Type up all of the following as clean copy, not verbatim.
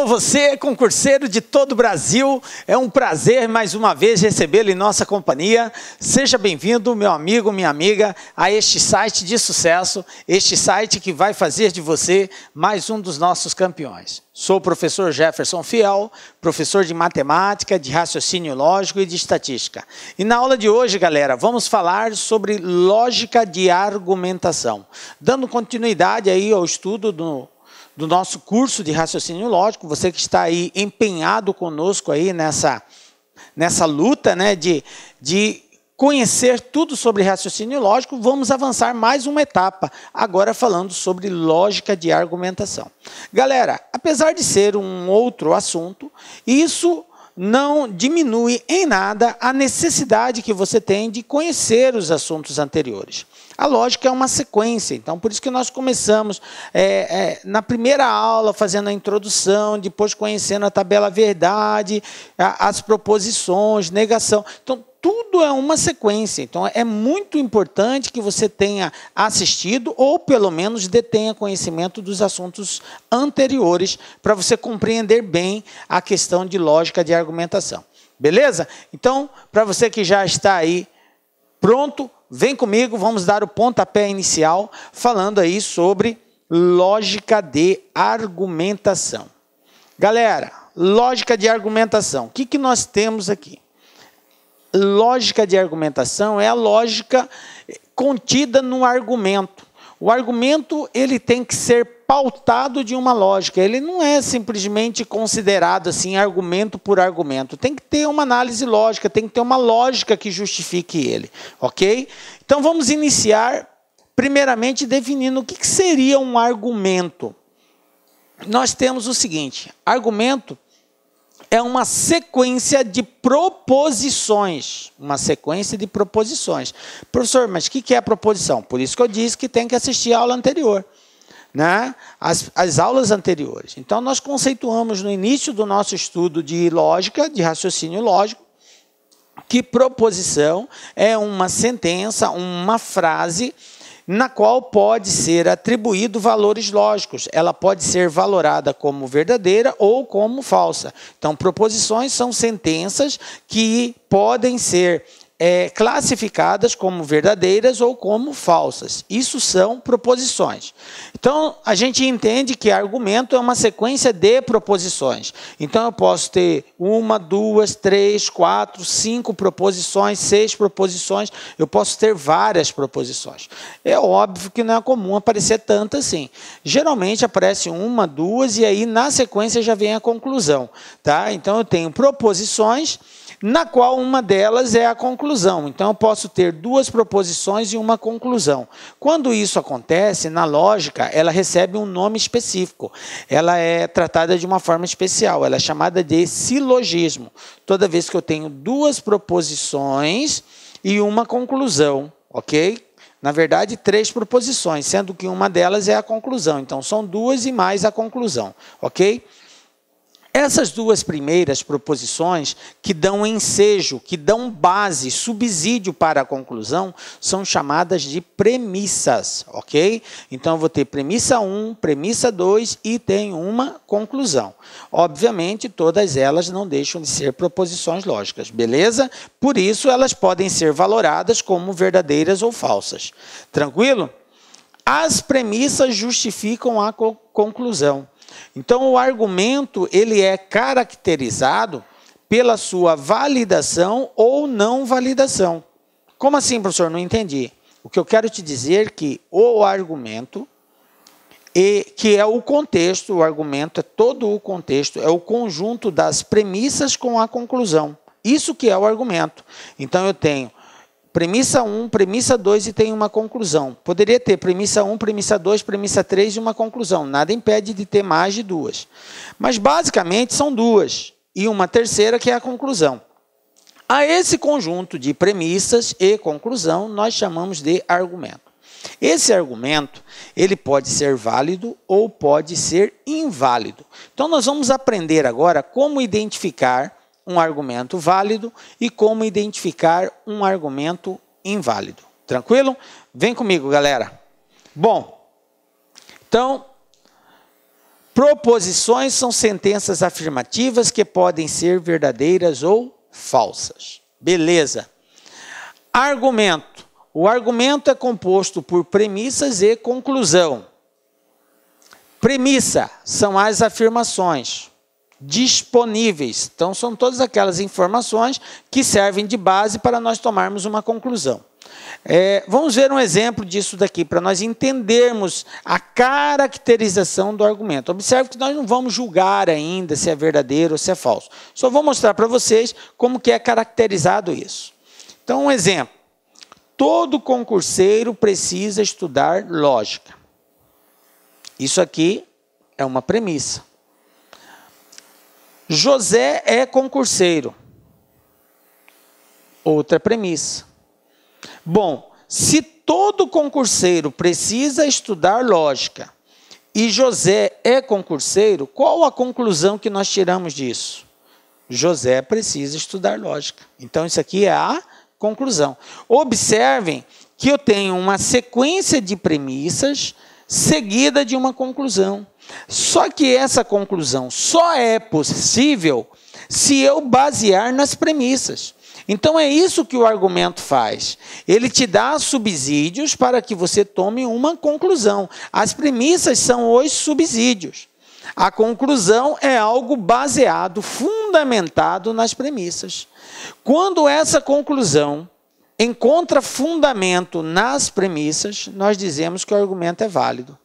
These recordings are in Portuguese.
Você, concurseiro de todo o Brasil, é um prazer mais uma vez recebê-lo em nossa companhia. Seja bem-vindo, meu amigo, minha amiga, a este site de sucesso, este site que vai fazer de você mais um dos nossos campeões. Sou o professor Jefferson Fiel, professor de matemática, de raciocínio lógico e de estatística. E na aula de hoje, galera, vamos falar sobre lógica de argumentação. Dando continuidade aí ao estudo do nosso curso de raciocínio lógico, você que está aí empenhado conosco aí nessa luta, né, de conhecer tudo sobre raciocínio lógico, vamos avançar mais uma etapa, agora falando sobre lógica de argumentação. Galera, apesar de ser um outro assunto, isso não diminui em nada a necessidade que você tem de conhecer os assuntos anteriores. A lógica é uma sequência, então por isso que nós começamos na primeira aula fazendo a introdução, depois conhecendo a tabela verdade, as proposições, negação. Então tudo é uma sequência, então é muito importante que você tenha assistido ou pelo menos detenha conhecimento dos assuntos anteriores para você compreender bem a questão de lógica de argumentação. Beleza? Então, para você que já está aí pronto, vem comigo, vamos dar o pontapé inicial falando aí sobre lógica de argumentação. Galera, lógica de argumentação, o que nós temos aqui? Lógica de argumentação é a lógica contida no argumento. O argumento ele tem que ser pautado de uma lógica, ele não é simplesmente considerado assim argumento por argumento, tem que ter uma análise lógica, tem que ter uma lógica que justifique ele, ok? Então vamos iniciar primeiramente definindo o que seria um argumento. Nós temos o seguinte, argumento é uma sequência de proposições. Uma sequência de proposições. Professor, mas o que é a proposição? Por isso que eu disse que tem que assistir a aula anterior, né? As aulas anteriores. Então, nós conceituamos no início do nosso estudo de lógica, de raciocínio lógico, que proposição é uma sentença, uma frase na qual pode ser atribuído valores lógicos. Ela pode ser valorada como verdadeira ou como falsa. Então, proposições são sentenças que podem ser classificadas como verdadeiras ou como falsas. Isso são proposições. Então, a gente entende que argumento é uma sequência de proposições. Então, eu posso ter 1, 2, 3, 4, 5 proposições, 6 proposições, eu posso ter várias proposições. É óbvio que não é comum aparecer tanto assim. Geralmente aparece 1, 2 e aí na sequência já vem a conclusão. Tá? Então, eu tenho proposições na qual uma delas é a conclusão. Então, eu posso ter 2 proposições e uma conclusão. Quando isso acontece, na lógica, ela recebe um nome específico. Ela é tratada de uma forma especial. Ela é chamada de silogismo. Toda vez que eu tenho 2 proposições e uma conclusão, ok? Na verdade, 3 proposições, sendo que uma delas é a conclusão. Então, são 2 e mais a conclusão, ok? Essas 2 primeiras proposições que dão ensejo, que dão base, subsídio para a conclusão, são chamadas de premissas, ok? Então, eu vou ter premissa 1, premissa 2 e tenho uma conclusão. Obviamente, todas elas não deixam de ser proposições lógicas, beleza? Por isso, elas podem ser valoradas como verdadeiras ou falsas. Tranquilo? As premissas justificam a conclusão. Então, o argumento ele é caracterizado pela sua validação ou não validação. Como assim, professor? Não entendi. O que eu quero te dizer é que o argumento, que é o contexto, o argumento é todo o contexto, é o conjunto das premissas com a conclusão. Isso que é o argumento. Então, eu tenho premissa 1, premissa 2 e tem uma conclusão. Poderia ter premissa 1, premissa 2, premissa 3 e uma conclusão. Nada impede de ter mais de 2. Mas, basicamente, são 2. E uma terceira que é a conclusão. A esse conjunto de premissas e conclusão, nós chamamos de argumento. Esse argumento, ele pode ser válido ou pode ser inválido. Então, nós vamos aprender agora como identificar um argumento válido e como identificar um argumento inválido. Tranquilo? Vem comigo, galera. Bom, então, Proposições são sentenças afirmativas que podem ser verdadeiras ou falsas. Beleza. Argumento. O argumento é composto por premissas e conclusão. Premissa são as afirmações disponíveis. Então, são todas aquelas informações que servem de base para nós tomarmos uma conclusão. Vamos ver um exemplo disso daqui, para nós entendermos a caracterização do argumento. Observe que nós não vamos julgar ainda se é verdadeiro ou se é falso. Só vou mostrar para vocês como que é caracterizado isso. Então, um exemplo. Todo concurseiro precisa estudar lógica. Isso aqui é uma premissa. José é concurseiro. Outra premissa. Bom, se todo concurseiro precisa estudar lógica e José é concurseiro, qual a conclusão que nós tiramos disso? José precisa estudar lógica. Então, isso aqui é a conclusão. Observem que eu tenho uma sequência de premissas seguida de uma conclusão. Só que essa conclusão só é possível se eu basear nas premissas. Então é isso que o argumento faz. Ele te dá subsídios para que você tome uma conclusão. As premissas são os subsídios. A conclusão é algo baseado, fundamentado nas premissas. Quando essa conclusão encontra fundamento nas premissas, nós dizemos que o argumento é válido.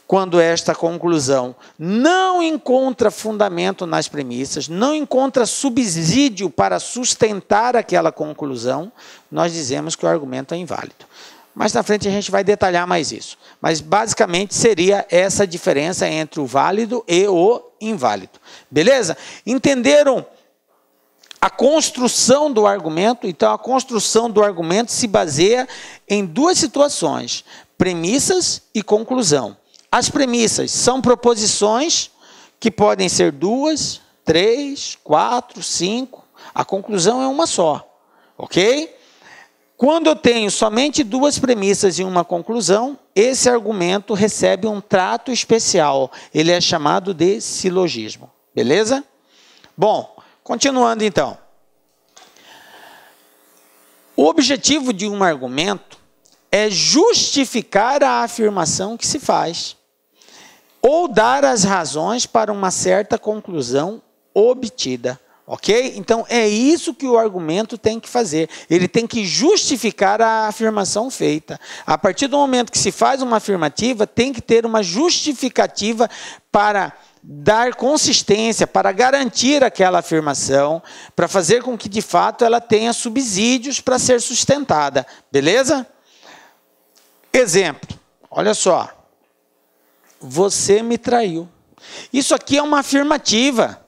Quando esta conclusão não encontra fundamento nas premissas, não encontra subsídio para sustentar aquela conclusão, nós dizemos que o argumento é inválido. Mais na frente a gente vai detalhar mais isso. Mas basicamente seria essa diferença entre o válido e o inválido. Beleza? Entenderam a construção do argumento? Então a construção do argumento se baseia em duas situações: premissas e conclusão. As premissas são proposições que podem ser 2, 3, 4, 5. A conclusão é uma só, ok? Quando eu tenho somente duas premissas e uma conclusão, esse argumento recebe um trato especial. Ele é chamado de silogismo, beleza? Bom, continuando então. O objetivo de um argumento é justificar a afirmação que se faz, ou dar as razões para uma certa conclusão obtida, ok? Então, é isso que o argumento tem que fazer. Ele tem que justificar a afirmação feita. A partir do momento que se faz uma afirmativa, tem que ter uma justificativa para dar consistência, para garantir aquela afirmação, para fazer com que, de fato, ela tenha subsídios para ser sustentada, beleza? Exemplo, olha só. Você me traiu. Isso aqui é uma afirmativa.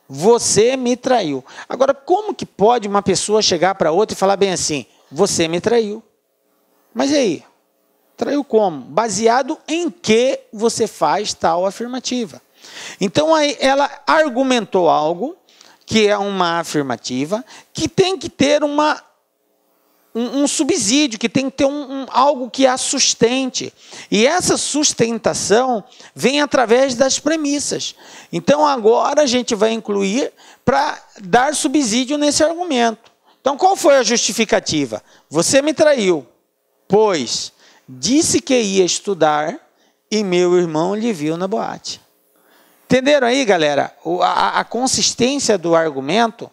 Você me traiu. Agora, como que pode uma pessoa chegar para outra e falar bem assim, você me traiu? Mas e aí? Traiu como? Baseado em que você faz tal afirmativa. Então, aí ela argumentou algo que é uma afirmativa, que tem que ter um subsídio, que tem que ter algo que a sustente. E essa sustentação vem através das premissas. Então, agora a gente vai incluir para dar subsídio nesse argumento. Então, qual foi a justificativa? Você me traiu, pois disse que ia estudar e meu irmão lhe viu na boate. Entenderam aí, galera? A consistência do argumento.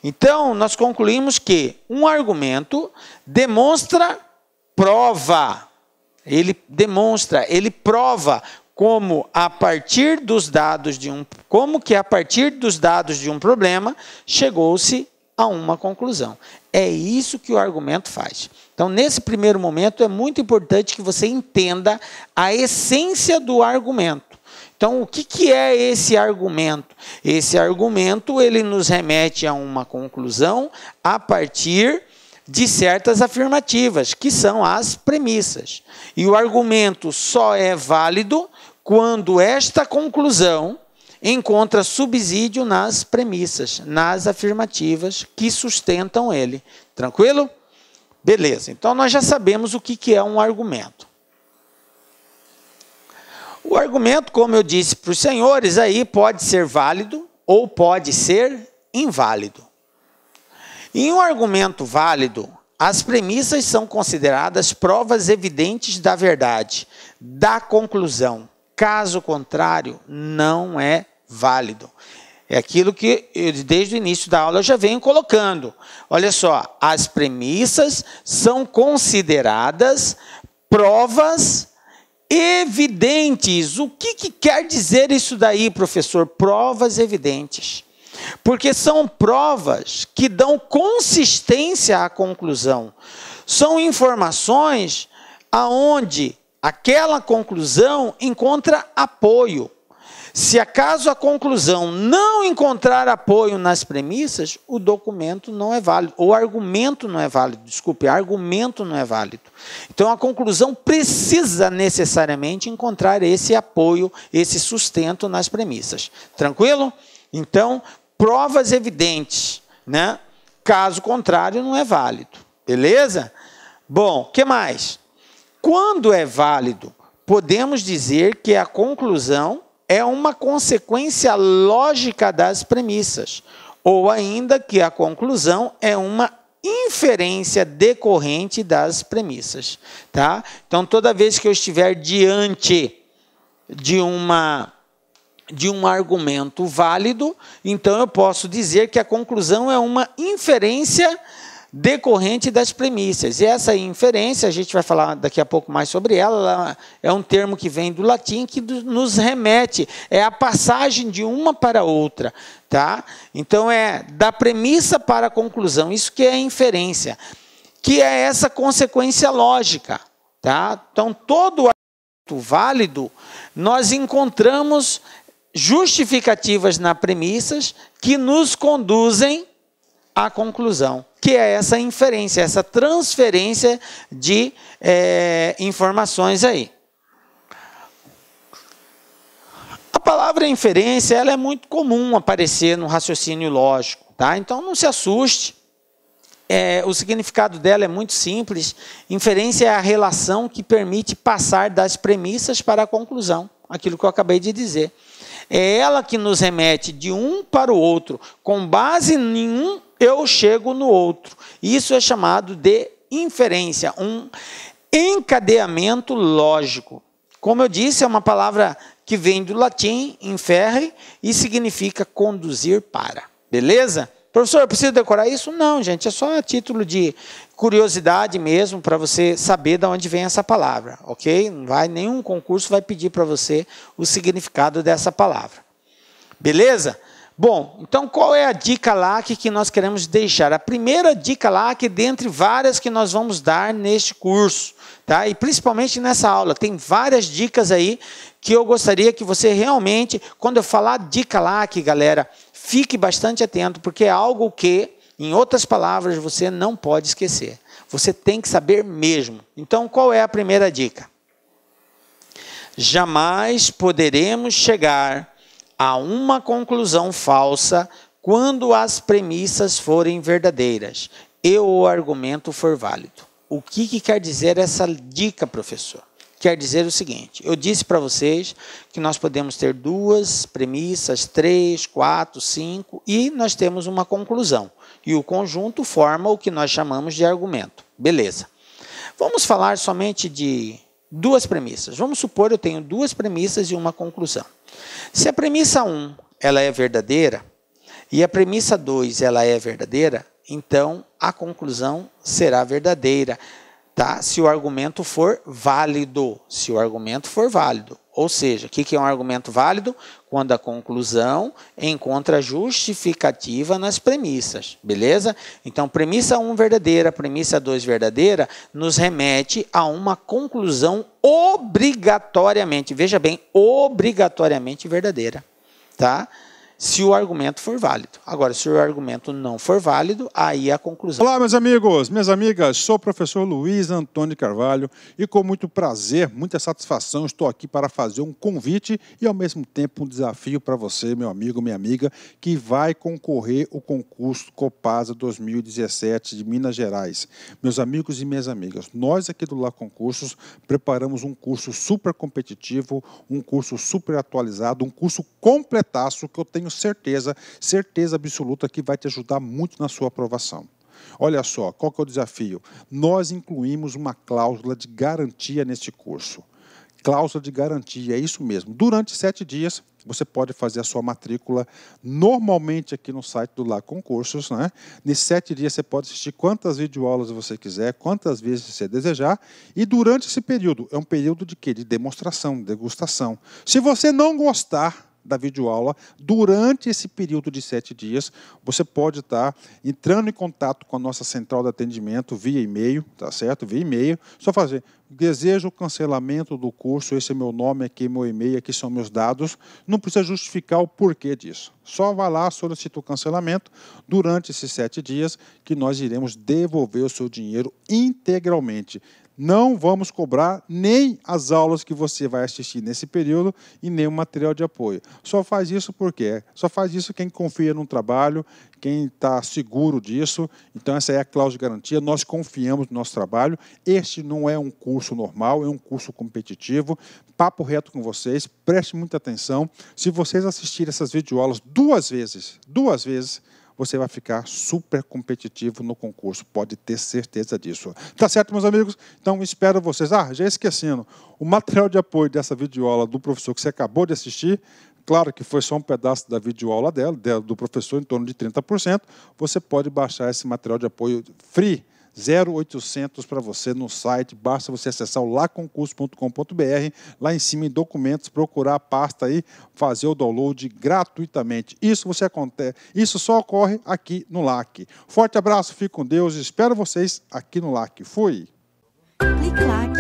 Então, nós concluímos que um argumento demonstra prova. Ele demonstra, ele prova como a partir dos dados de um problema chegou-se a uma conclusão. É isso que o argumento faz. Então, nesse primeiro momento, é muito importante que você entenda a essência do argumento. Então, o que é esse argumento? Esse argumento, ele nos remete a uma conclusão a partir de certas afirmativas, que são as premissas. E o argumento só é válido quando esta conclusão encontra subsídio nas premissas, nas afirmativas que sustentam ele. Tranquilo? Beleza. Então, nós já sabemos o que é um argumento. O argumento, como eu disse para os senhores, aí pode ser válido ou pode ser inválido. Em um argumento válido, as premissas são consideradas provas evidentes da verdade, da conclusão. Caso contrário, não é válido. É aquilo que eu, desde o início da aula, eu já venho colocando. Olha só, as premissas são consideradas provas evidentes. O que quer dizer isso daí, professor? Provas evidentes. Porque são provas que dão consistência à conclusão. São informações aonde aquela conclusão encontra apoio. Se acaso a conclusão não encontrar apoio nas premissas, o documento não é válido, ou argumento não é válido, desculpe, argumento não é válido. Então a conclusão precisa necessariamente encontrar esse apoio, esse sustento nas premissas. Tranquilo? Então, provas evidentes, né? Caso contrário, não é válido. Beleza? Bom, o que mais? Quando é válido, podemos dizer que a conclusão é uma consequência lógica das premissas, ou ainda que a conclusão é uma inferência decorrente das premissas, tá? Então, toda vez que eu estiver diante de um argumento válido, então eu posso dizer que a conclusão é uma inferência decorrente das premissas. E essa inferência, a gente vai falar daqui a pouco mais sobre ela é um termo que vem do latim que nos remete, é a passagem de uma para outra, tá? Então é da premissa para a conclusão, isso que é a inferência, que é essa consequência lógica, tá? Então todo argumento válido, nós encontramos justificativas nas premissas que nos conduzem à conclusão, que é essa inferência, essa transferência de informações aí. A palavra inferência, ela é muito comum aparecer no raciocínio lógico, tá? Então não se assuste, o significado dela é muito simples. Inferência é a relação que permite passar das premissas para a conclusão, aquilo que eu acabei de dizer. É ela que nos remete de um para o outro, com base em um eu chego no outro. Isso é chamado de inferência, um encadeamento lógico. Como eu disse, é uma palavra que vem do latim, inferre, e significa conduzir para. Beleza? Professor, eu preciso decorar isso? Não, gente, é só a título de curiosidade mesmo, para você saber de onde vem essa palavra, ok? Não vai, nenhum concurso vai pedir para você o significado dessa palavra. Beleza? Bom, então qual é a dica LAC que nós queremos deixar? A primeira dica LAC, dentre várias que nós vamos dar neste curso, tá? E principalmente nessa aula, tem várias dicas aí que eu gostaria que você realmente, quando eu falar dica LAC, galera, fique bastante atento, porque é algo que, em outras palavras, você não pode esquecer. Você tem que saber mesmo. Então, qual é a primeira dica? Jamais poderemos chegar a uma conclusão falsa quando as premissas forem verdadeiras e o argumento for válido. O que quer dizer essa dica, professor? Quer dizer o seguinte, eu disse para vocês que nós podemos ter 2 premissas, 3, 4, 5 e nós temos uma conclusão. E o conjunto forma o que nós chamamos de argumento. Beleza. Vamos falar somente de 2 premissas. Vamos supor eu tenho 2 premissas e uma conclusão. Se a premissa 1 ela é verdadeira e a premissa 2 ela é verdadeira, então a conclusão será verdadeira, tá? Se o argumento for válido. Se o argumento for válido. Ou seja, o que é um argumento válido? Quando a conclusão encontra justificativa nas premissas, beleza? Então, premissa 1 verdadeira, premissa 2 verdadeira, nos remete a uma conclusão obrigatoriamente, veja bem, obrigatoriamente verdadeira, tá? se o argumento for válido. Agora, se o argumento não for válido, aí é a conclusão. Olá, meus amigos, minhas amigas, sou o professor Luiz Antônio Carvalho e com muito prazer, muita satisfação, estou aqui para fazer um convite e ao mesmo tempo um desafio para você, meu amigo, minha amiga, que vai concorrer ao concurso Copasa 2017 de Minas Gerais. Meus amigos e minhas amigas, nós aqui do Lá Concursos preparamos um curso super competitivo, um curso super atualizado, um curso completaço que eu tenho certeza absoluta que vai te ajudar muito na sua aprovação. Olha só, qual que é o desafio? Nós incluímos uma cláusula de garantia neste curso. Cláusula de garantia, é isso mesmo. Durante 7 dias, você pode fazer a sua matrícula normalmente aqui no site do Lá Concursos, né? Nesses 7 dias você pode assistir quantas videoaulas você quiser, quantas vezes você desejar. E durante esse período, é um período de quê? De demonstração, de degustação. Se você não gostar da videoaula, durante esse período de 7 dias, você pode estar entrando em contato com a nossa central de atendimento via e-mail, tá certo? Via e-mail, só fazer, desejo o cancelamento do curso, esse é meu nome, aqui é meu e-mail, aqui são meus dados, não precisa justificar o porquê disso. Só vai lá, solicita o cancelamento durante esses 7 dias que nós iremos devolver o seu dinheiro integralmente. Não vamos cobrar nem as aulas que você vai assistir nesse período e nem o material de apoio. Só faz isso por quê? Só faz isso quem confia no trabalho, quem está seguro disso. Então, essa é a cláusula de garantia. Nós confiamos no nosso trabalho. Este não é um curso normal, é um curso competitivo. Papo reto com vocês, preste muita atenção. Se vocês assistirem essas videoaulas 2 vezes, você vai ficar super competitivo no concurso, pode ter certeza disso. Tá certo, meus amigos? Então, espero vocês. Já esquecendo, o material de apoio dessa videoaula do professor que você acabou de assistir, claro que foi só um pedaço da videoaula do professor, em torno de 30%, você pode baixar esse material de apoio free, 0800 para você no site, basta você acessar o laconcurso.com.br, lá em cima em documentos, procurar a pasta aí, fazer o download gratuitamente. Isso só ocorre aqui no LAC. Forte abraço, fique com Deus, espero vocês aqui no LAC. Fui! Clique LAC.